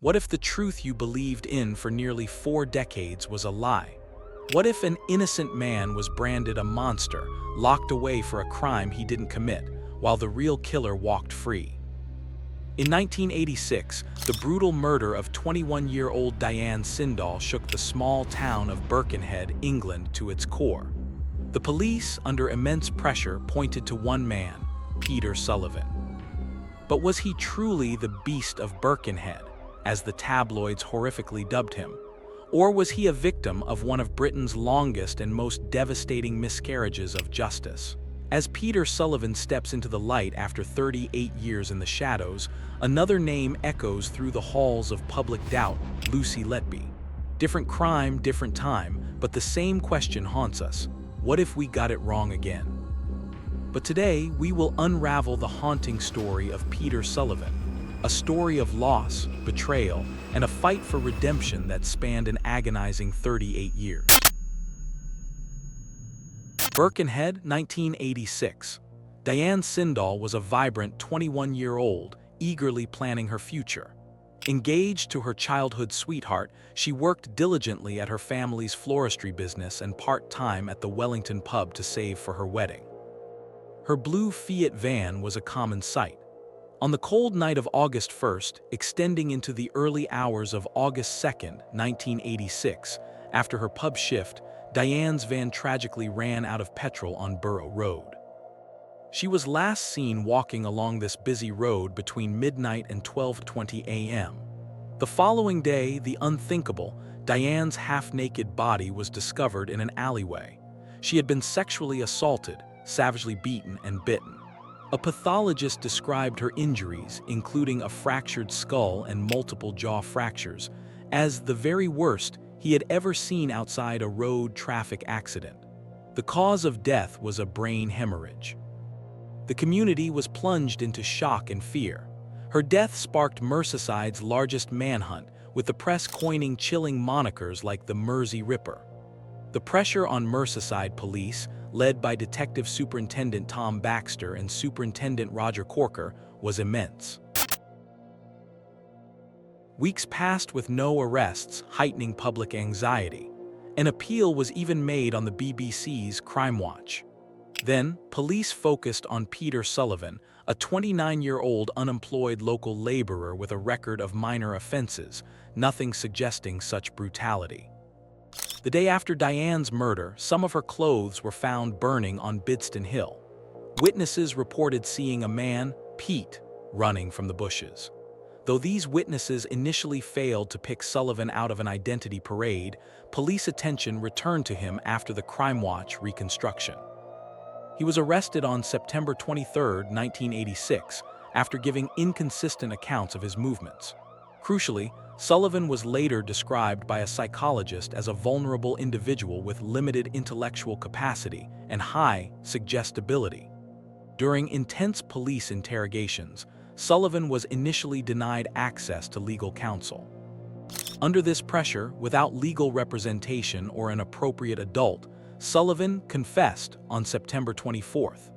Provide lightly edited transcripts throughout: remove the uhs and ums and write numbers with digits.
What if the truth you believed in for nearly 4 decades was a lie? What if an innocent man was branded a monster, locked away for a crime he didn't commit, while the real killer walked free? In 1986, the brutal murder of 21-year-old Diane Sindall shook the small town of Birkenhead, England, to its core. The police, under immense pressure, pointed to one man, Peter Sullivan. But was he truly the Beast of Birkenhead, as the tabloids horrifically dubbed him? Or was he a victim of one of Britain's longest and most devastating miscarriages of justice? As Peter Sullivan steps into the light after 38 years in the shadows, another name echoes through the halls of public doubt: Lucy Letby. Different crime, different time, but the same question haunts us: what if we got it wrong again? But today, we will unravel the haunting story of Peter Sullivan, a story of loss, betrayal, and a fight for redemption that spanned an agonizing 38 years. Birkenhead, 1986. Diane Sindall was a vibrant 21-year-old, eagerly planning her future. Engaged to her childhood sweetheart, she worked diligently at her family's floristry business and part-time at the Wellington pub to save for her wedding. Her blue Fiat van was a common sight. On the cold night of August 1st, extending into the early hours of August 2nd, 1986, after her pub shift, Diane's van tragically ran out of petrol on Borough Road. She was last seen walking along this busy road between midnight and 12:20 a.m. The following day, the unthinkable, Diane's half-naked body was discovered in an alleyway. She had been sexually assaulted, savagely beaten and bitten. A pathologist described her injuries, including a fractured skull and multiple jaw fractures, as the very worst he had ever seen outside a road traffic accident. The cause of death was a brain hemorrhage. The community was plunged into shock and fear. Her death sparked Merseyside's largest manhunt, with the press coining chilling monikers like the Mersey Ripper. The pressure on Merseyside police, led by Detective Superintendent Tom Baxter and Superintendent Roger Corker, was immense. Weeks passed with no arrests, heightening public anxiety. An appeal was even made on the BBC's Crime Watch. Then, police focused on Peter Sullivan, a 29-year-old unemployed local laborer with a record of minor offenses, nothing suggesting such brutality. The day after Diane's murder, some of her clothes were found burning on Bidston Hill. Witnesses reported seeing a man, Pete, running from the bushes. Though these witnesses initially failed to pick Sullivan out of an identity parade, police attention returned to him after the Crime Watch reconstruction. He was arrested on September 23, 1986, after giving inconsistent accounts of his movements. Crucially, Sullivan was later described by a psychologist as a vulnerable individual with limited intellectual capacity and high suggestibility. During intense police interrogations, Sullivan was initially denied access to legal counsel. Under this pressure, without legal representation or an appropriate adult, Sullivan confessed on September 24th.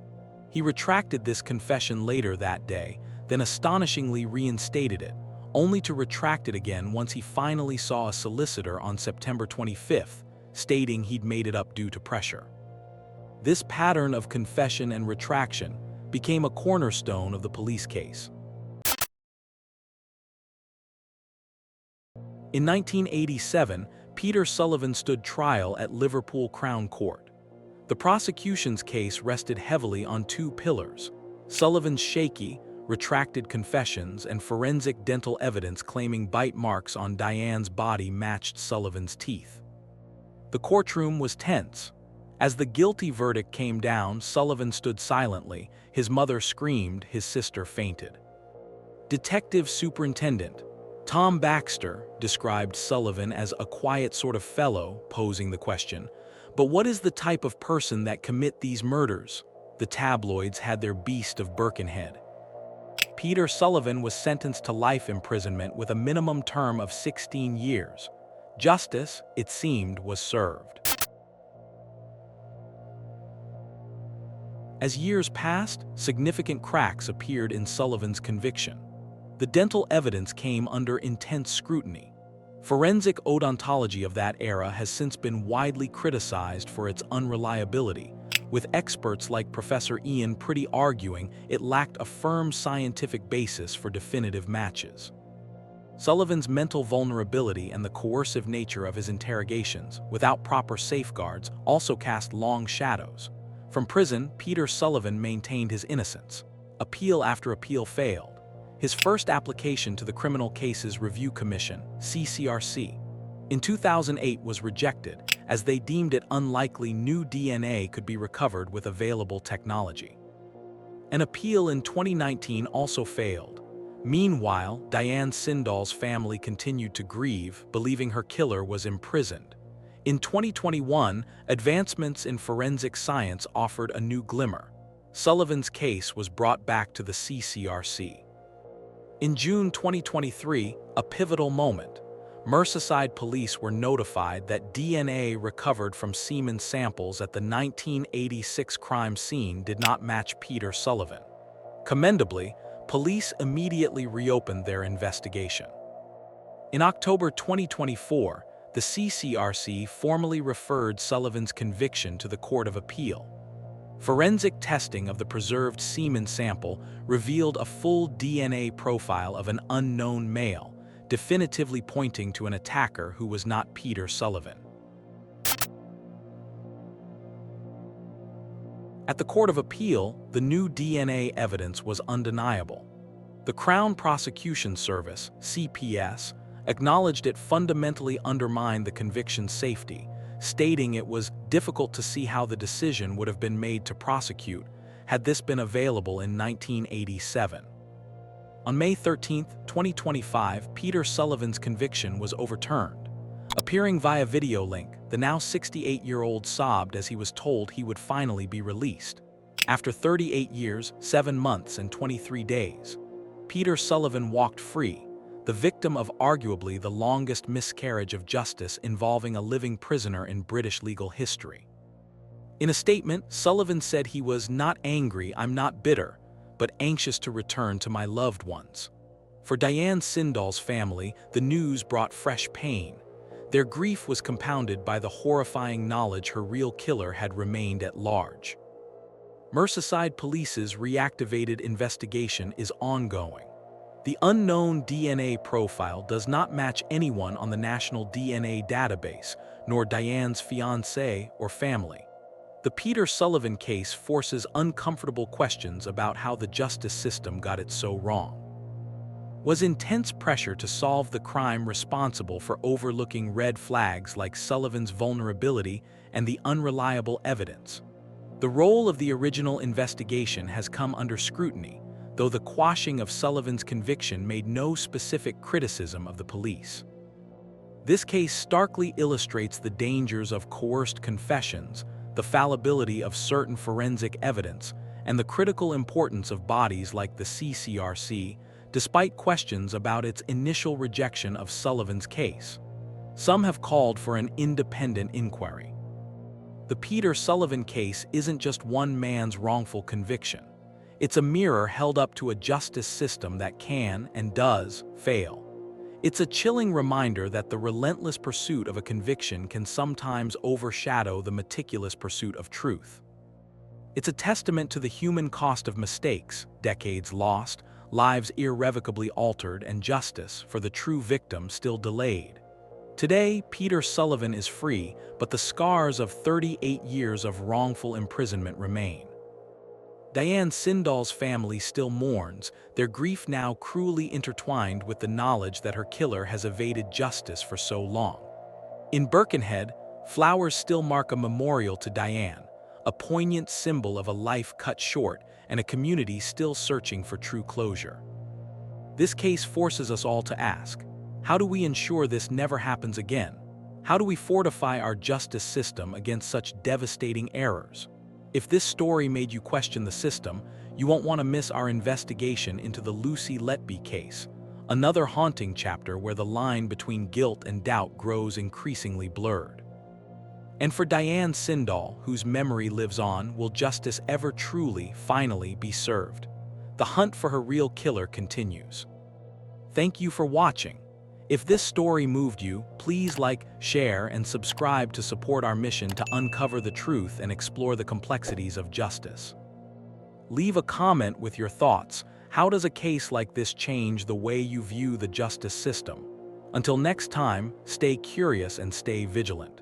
He retracted this confession later that day, then astonishingly reinstated it, only to retract it again once he finally saw a solicitor on September 25th, stating he'd made it up due to pressure. This pattern of confession and retraction became a cornerstone of the police case. In 1987, Peter Sullivan stood trial at Liverpool Crown Court. The prosecution's case rested heavily on two pillars: Sullivan's shaky, retracted confessions and forensic dental evidence claiming bite marks on Diane's body matched Sullivan's teeth. The courtroom was tense. As the guilty verdict came down, Sullivan stood silently, his mother screamed, his sister fainted. Detective Superintendent Tom Baxter described Sullivan as a quiet sort of fellow, posing the question, but what is the type of person that commit these murders? The tabloids had their Beast of Birkenhead. Peter Sullivan was sentenced to life imprisonment with a minimum term of 16 years. Justice, it seemed, was served. As years passed, significant cracks appeared in Sullivan's conviction. the dental evidence came under intense scrutiny. Forensic odontology of that era has since been widely criticized for its unreliability, with experts like Professor Ian Pretty arguing it lacked a firm scientific basis for definitive matches. Sullivan's mental vulnerability and the coercive nature of his interrogations, without proper safeguards, also cast long shadows. From prison, Peter Sullivan maintained his innocence. Appeal after appeal failed. His first application to the Criminal Cases Review Commission, CCRC, in 2008 was rejected, as they deemed it unlikely new DNA could be recovered with available technology. An appeal in 2019 also failed. Meanwhile, Diane Sindall's family continued to grieve, believing her killer was imprisoned. In 2021, advancements in forensic science offered a new glimmer. Sullivan's case was brought back to the CCRC. In June 2023, a pivotal moment. Merseyside police were notified that DNA recovered from semen samples at the 1986 crime scene did not match Peter Sullivan. Commendably, police immediately reopened their investigation. In October 2024, the CCRC formally referred Sullivan's conviction to the Court of Appeal. Forensic testing of the preserved semen sample revealed a full DNA profile of an unknown male, definitively pointing to an attacker who was not Peter Sullivan. At the Court of Appeal, the new DNA evidence was undeniable. The Crown Prosecution Service, CPS, acknowledged it fundamentally undermined the conviction's safety, stating it was difficult to see how the decision would have been made to prosecute had this been available in 1987. On May 13, 2025, Peter Sullivan's conviction was overturned. Appearing via video link, the now 68-year-old sobbed as he was told he would finally be released. After 38 years, 7 months, and 23 days, Peter Sullivan walked free, the victim of arguably the longest miscarriage of justice involving a living prisoner in British legal history. In a statement, Sullivan said he was "not angry, I'm not bitter, but anxious to return to my loved ones." For Diane Sindall's family, the news brought fresh pain. Their grief was compounded by the horrifying knowledge her real killer had remained at large. Merseyside Police's reactivated investigation is ongoing. The unknown DNA profile does not match anyone on the National DNA Database, nor Diane's fiancé or family. The Peter Sullivan case forces uncomfortable questions about how the justice system got it so wrong. Was intense pressure to solve the crime responsible for overlooking red flags like Sullivan's vulnerability and the unreliable evidence? The role of the original investigation has come under scrutiny, though the quashing of Sullivan's conviction made no specific criticism of the police. This case starkly illustrates the dangers of coerced confessions, the fallibility of certain forensic evidence, and the critical importance of bodies like the CCRC, despite questions about its initial rejection of Sullivan's case. Some have called for an independent inquiry. The Peter Sullivan case isn't just one man's wrongful conviction. It's a mirror held up to a justice system that can, and does, fail. It's a chilling reminder that the relentless pursuit of a conviction can sometimes overshadow the meticulous pursuit of truth. It's a testament to the human cost of mistakes, decades lost, lives irrevocably altered, and justice for the true victim still delayed. Today, Peter Sullivan is free, but the scars of 38 years of wrongful imprisonment remain. Diane Sindall's family still mourns, their grief now cruelly intertwined with the knowledge that her killer has evaded justice for so long. In Birkenhead, flowers still mark a memorial to Diane, a poignant symbol of a life cut short and a community still searching for true closure. This case forces us all to ask, how do we ensure this never happens again? How do we fortify our justice system against such devastating errors? If this story made you question the system, you won't want to miss our investigation into the Lucy Letby case, another haunting chapter where the line between guilt and doubt grows increasingly blurred. And for Diane Sindall, whose memory lives on, will justice ever truly, finally be served? The hunt for her real killer continues. Thank you for watching. If this story moved you, please like, share, and subscribe to support our mission to uncover the truth and explore the complexities of justice. Leave a comment with your thoughts. How does a case like this change the way you view the justice system? Until next time, stay curious and stay vigilant.